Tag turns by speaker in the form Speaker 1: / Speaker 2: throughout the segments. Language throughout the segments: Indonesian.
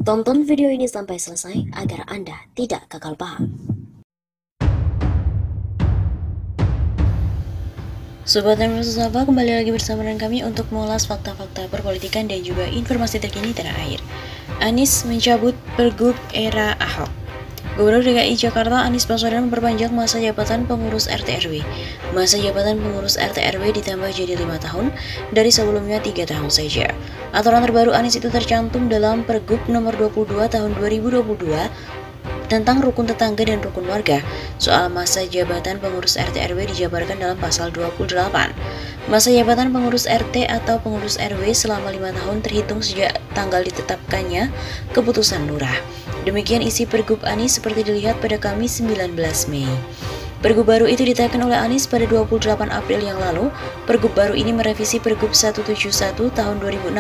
Speaker 1: Tonton video ini sampai selesai agar Anda tidak gagal paham. Sobat dan Sapa, kembali lagi bersama dengan kami untuk mengulas fakta-fakta perpolitikan dan juga informasi terkini tanah air. Anies mencabut Pergub era Ahok. Gubernur DKI Jakarta Anies Baswedan memperpanjang masa jabatan pengurus RT/RW. Masa jabatan pengurus RT/RW ditambah jadi 5 tahun dari sebelumnya 3 tahun saja. Aturan terbaru Anies itu tercantum dalam Pergub nomor 22 tahun 2022 tentang rukun tetangga dan rukun warga. Soal masa jabatan pengurus RT/RW dijabarkan dalam pasal 28. Masa jabatan pengurus RT atau pengurus RW selama 5 tahun terhitung sejak tanggal ditetapkannya keputusan lurah. Demikian isi Pergub Anies seperti dilihat pada Kamis 19 Mei. Pergub baru itu ditekan oleh Anies pada 28 April yang lalu. Pergub baru ini merevisi Pergub 171 tahun 2016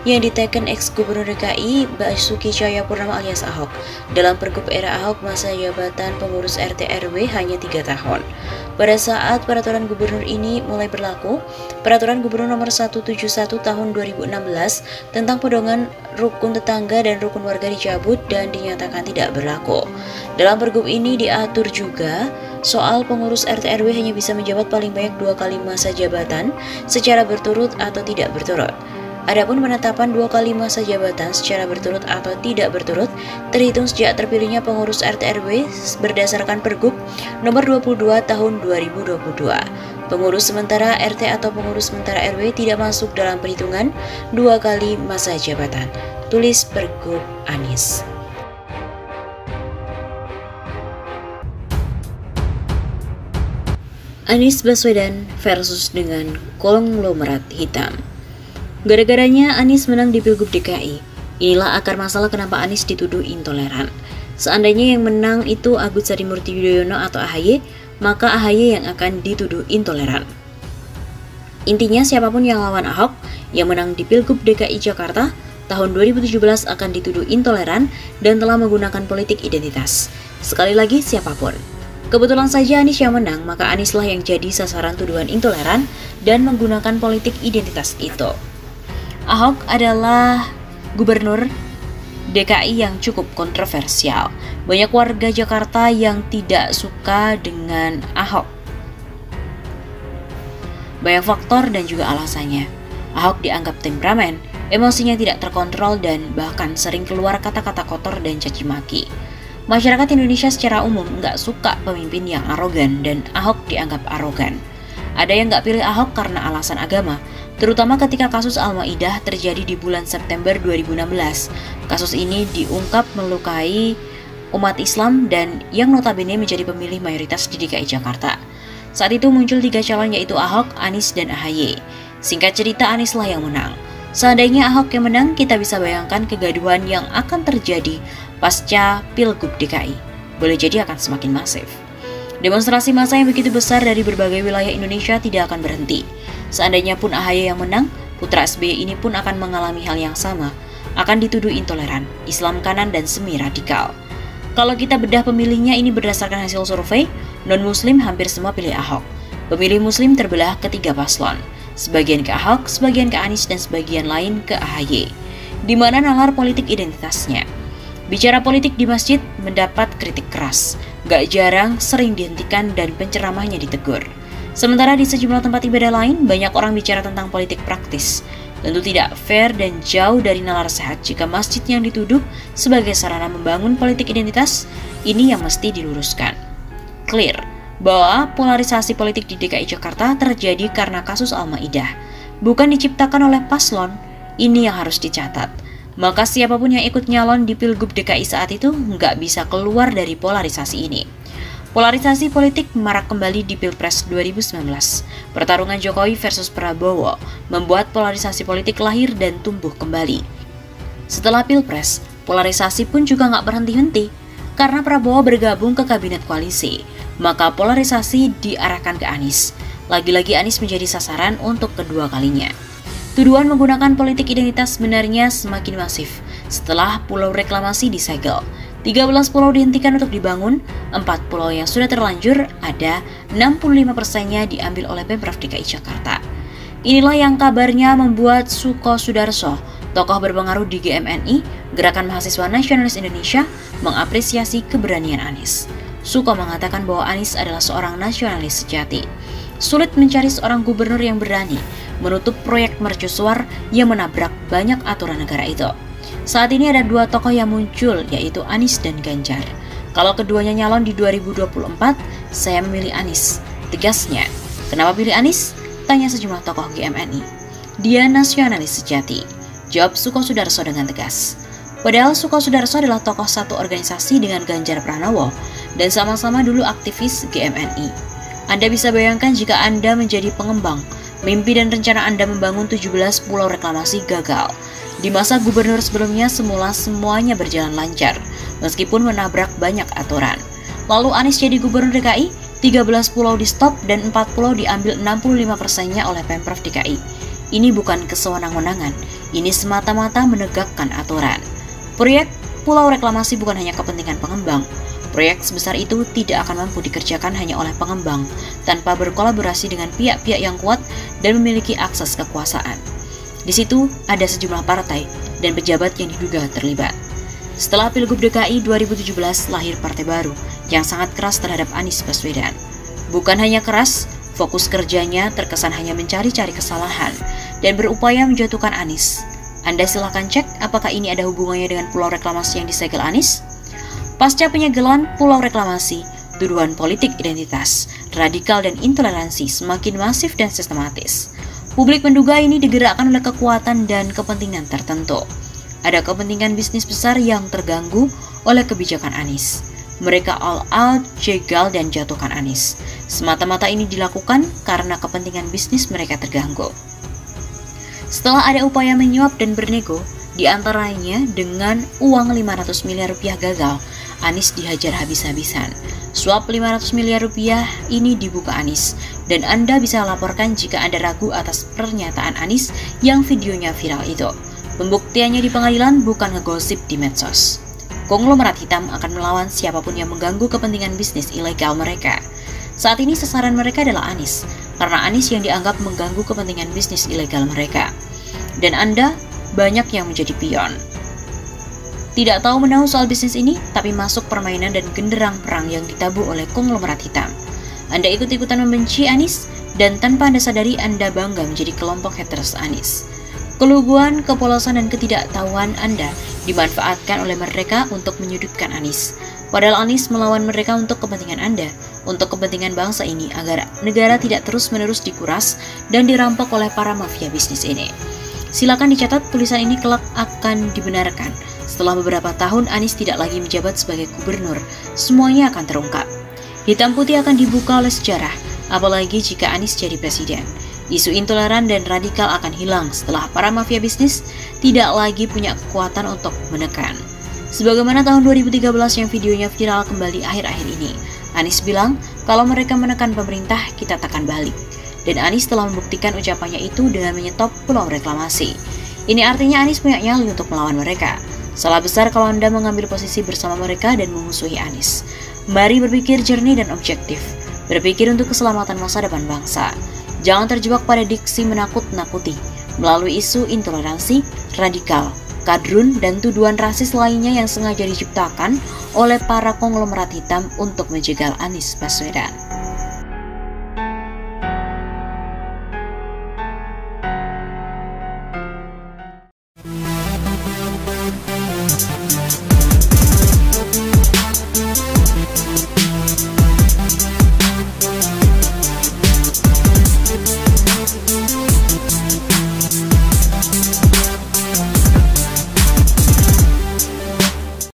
Speaker 1: yang diteken ex-Gubernur DKI Basuki Cahayapurnama alias Ahok. Dalam Pergub era Ahok, masa jabatan pengurus RT/RW hanya 3 tahun. Pada saat peraturan gubernur ini mulai berlaku, Peraturan Gubernur Nomor 171 Tahun 2016 tentang pedoman rukun tetangga dan rukun warga dicabut dan dinyatakan tidak berlaku. Dalam Pergub ini diatur juga soal pengurus RT/RW hanya bisa menjabat paling banyak 2 kali masa jabatan secara berturut atau tidak berturut. Adapun penetapan 2 kali masa jabatan secara berturut atau tidak berturut terhitung sejak terpilihnya pengurus RT/RW berdasarkan Pergub nomor 22 tahun 2022. Pengurus sementara RT atau pengurus sementara RW tidak masuk dalam perhitungan 2 kali masa jabatan. Tulis Pergub Anies. Anies Baswedan versus dengan konglomerat hitam. Gara-garanya Anies menang di Pilgub DKI. Inilah akar masalah kenapa Anies dituduh intoleran. Seandainya yang menang itu Agus Harimurti Yudhoyono atau AHY, maka AHY yang akan dituduh intoleran. Intinya siapapun yang lawan Ahok yang menang di Pilgub DKI Jakarta tahun 2017 akan dituduh intoleran dan telah menggunakan politik identitas. Sekali lagi siapapun. Kebetulan saja Anies yang menang, maka Anieslah yang jadi sasaran tuduhan intoleran dan menggunakan politik identitas itu. Ahok adalah gubernur DKI yang cukup kontroversial. Banyak warga Jakarta yang tidak suka dengan Ahok. Banyak faktor dan juga alasannya. Ahok dianggap temperamen, emosinya tidak terkontrol dan bahkan sering keluar kata-kata kotor dan caci maki. Masyarakat Indonesia secara umum nggak suka pemimpin yang arogan dan Ahok dianggap arogan. Ada yang nggak pilih Ahok karena alasan agama, terutama ketika kasus Al-Maidah terjadi di bulan September 2016. Kasus ini diungkap melukai umat Islam dan yang notabene menjadi pemilih mayoritas di DKI Jakarta. Saat itu muncul 3 calon yaitu Ahok, Anies, dan AHY. Singkat cerita Anieslah yang menang. Seandainya Ahok yang menang, kita bisa bayangkan kegaduhan yang akan terjadi pasca Pilgub DKI. Boleh jadi akan semakin masif. Demonstrasi massa yang begitu besar dari berbagai wilayah Indonesia tidak akan berhenti. Seandainya pun AHY yang menang, putra SBY ini pun akan mengalami hal yang sama, akan dituduh intoleran, Islam kanan dan semi radikal. Kalau kita bedah pemilihnya ini berdasarkan hasil survei, non-muslim hampir semua pilih Ahok. Pemilih muslim terbelah ke 3 paslon, sebagian ke Ahok, sebagian ke Anies, dan sebagian lain ke AHY. Di mana nalar politik identitasnya. Bicara politik di masjid mendapat kritik keras, gak jarang sering dihentikan dan penceramahnya ditegur. Sementara di sejumlah tempat ibadah lain, banyak orang bicara tentang politik praktis. Tentu tidak fair dan jauh dari nalar sehat jika masjid yang dituduh sebagai sarana membangun politik identitas, ini yang mesti diluruskan. Clear bahwa polarisasi politik di DKI Jakarta terjadi karena kasus Al-Maidah, bukan diciptakan oleh paslon. Ini yang harus dicatat. Maka siapapun yang ikut nyalon di Pilgub DKI saat itu nggak bisa keluar dari polarisasi ini. Polarisasi politik marak kembali di Pilpres 2019. Pertarungan Jokowi versus Prabowo membuat polarisasi politik lahir dan tumbuh kembali. Setelah Pilpres, polarisasi pun juga nggak berhenti-henti. Karena Prabowo bergabung ke kabinet koalisi, maka polarisasi diarahkan ke Anies. Lagi-lagi Anies menjadi sasaran untuk kedua kalinya. Tuduhan menggunakan politik identitas sebenarnya semakin masif setelah pulau reklamasi disegel. 13 pulau dihentikan untuk dibangun, 4 pulau yang sudah terlanjur ada 65%-nya diambil oleh Pemprov DKI Jakarta. Inilah yang kabarnya membuat Suko Sudarso, Tokoh berpengaruh di GMNI, Gerakan Mahasiswa Nasionalis Indonesia, mengapresiasi keberanian Anies. Suko mengatakan bahwa Anies adalah seorang nasionalis sejati. Sulit mencari seorang gubernur yang berani menutup proyek mercusuar yang menabrak banyak aturan negara itu. Saat ini ada dua tokoh yang muncul, yaitu Anies dan Ganjar. Kalau keduanya nyalon di 2024, saya memilih Anies, tegasnya. Kenapa pilih Anies? Tanya sejumlah tokoh GMNI. Dia nasionalis sejati, jawab Suko Sudarso dengan tegas. Padahal Suko Sudarso adalah tokoh satu organisasi dengan Ganjar Pranowo dan sama-sama dulu aktivis GMNI. Anda bisa bayangkan jika Anda menjadi pengembang, mimpi dan rencana Anda membangun 17 pulau reklamasi gagal. Di masa gubernur sebelumnya semula semuanya berjalan lancar, meskipun menabrak banyak aturan. Lalu Anies jadi gubernur DKI, 13 pulau di stop dan 4 pulau diambil 65%-nya oleh Pemprov DKI. Ini bukan kesewenang-wenangan, ini semata-mata menegakkan aturan. Proyek pulau reklamasi bukan hanya kepentingan pengembang. Proyek sebesar itu tidak akan mampu dikerjakan hanya oleh pengembang, tanpa berkolaborasi dengan pihak-pihak yang kuat dan memiliki akses kekuasaan. Di situ ada sejumlah partai dan pejabat yang diduga terlibat. Setelah Pilgub DKI 2017 lahir partai baru yang sangat keras terhadap Anies Baswedan. Bukan hanya keras, fokus kerjanya terkesan hanya mencari-cari kesalahan dan berupaya menjatuhkan Anies. Anda silahkan cek apakah ini ada hubungannya dengan pulau reklamasi yang disegel Anies. Pasca penyegelan pulau reklamasi, tuduhan politik identitas, radikal dan intoleransi semakin masif dan sistematis. Publik menduga ini digerakkan oleh kekuatan dan kepentingan tertentu. Ada kepentingan bisnis besar yang terganggu oleh kebijakan Anies. Mereka all out, jegal, dan jatuhkan Anies. Semata-mata ini dilakukan karena kepentingan bisnis mereka terganggu. Setelah ada upaya menyuap dan bernego, di antaranya dengan uang 500 miliar rupiah gagal, Anies dihajar habis-habisan. Suap 500 miliar rupiah ini dibuka Anies, dan Anda bisa laporkan jika Anda ragu atas pernyataan Anies yang videonya viral itu. Pembuktiannya di pengadilan, bukan ngegosip di medsos. Konglomerat hitam akan melawan siapapun yang mengganggu kepentingan bisnis ilegal mereka. Saat ini sasaran mereka adalah Anies, karena Anies yang dianggap mengganggu kepentingan bisnis ilegal mereka. Dan Anda banyak yang menjadi pion. Tidak tahu menahu soal bisnis ini, tapi masuk permainan dan genderang perang yang ditabuh oleh konglomerat hitam. Anda ikut-ikutan membenci Anies, dan tanpa Anda sadari Anda bangga menjadi kelompok haters Anies. Keluguan, kepolosan, dan ketidaktahuan Anda dimanfaatkan oleh mereka untuk menyudutkan Anies. Padahal Anies melawan mereka untuk kepentingan Anda, untuk kepentingan bangsa ini agar negara tidak terus-menerus dikuras dan dirampok oleh para mafia bisnis ini. Silakan dicatat, tulisan ini kelak akan dibenarkan. Setelah beberapa tahun Anies tidak lagi menjabat sebagai gubernur, semuanya akan terungkap. Hitam putih akan dibuka oleh sejarah, apalagi jika Anies jadi presiden. Isu intoleran dan radikal akan hilang setelah para mafia bisnis tidak lagi punya kekuatan untuk menekan. Sebagaimana tahun 2013 yang videonya viral kembali akhir-akhir ini, Anies bilang kalau mereka menekan pemerintah, kita tekan balik. Dan Anies telah membuktikan ucapannya itu dengan menyetop pulau reklamasi. Ini artinya Anies punya nyali untuk melawan mereka. Salah besar kalau Anda mengambil posisi bersama mereka dan memusuhi Anies. Mari berpikir jernih dan objektif. Berpikir untuk keselamatan masa depan bangsa. Jangan terjebak pada diksi menakut-nakuti melalui isu intoleransi, radikal, kadrun, dan tuduhan rasis lainnya yang sengaja diciptakan oleh para konglomerat hitam untuk menjegal Anies Baswedan.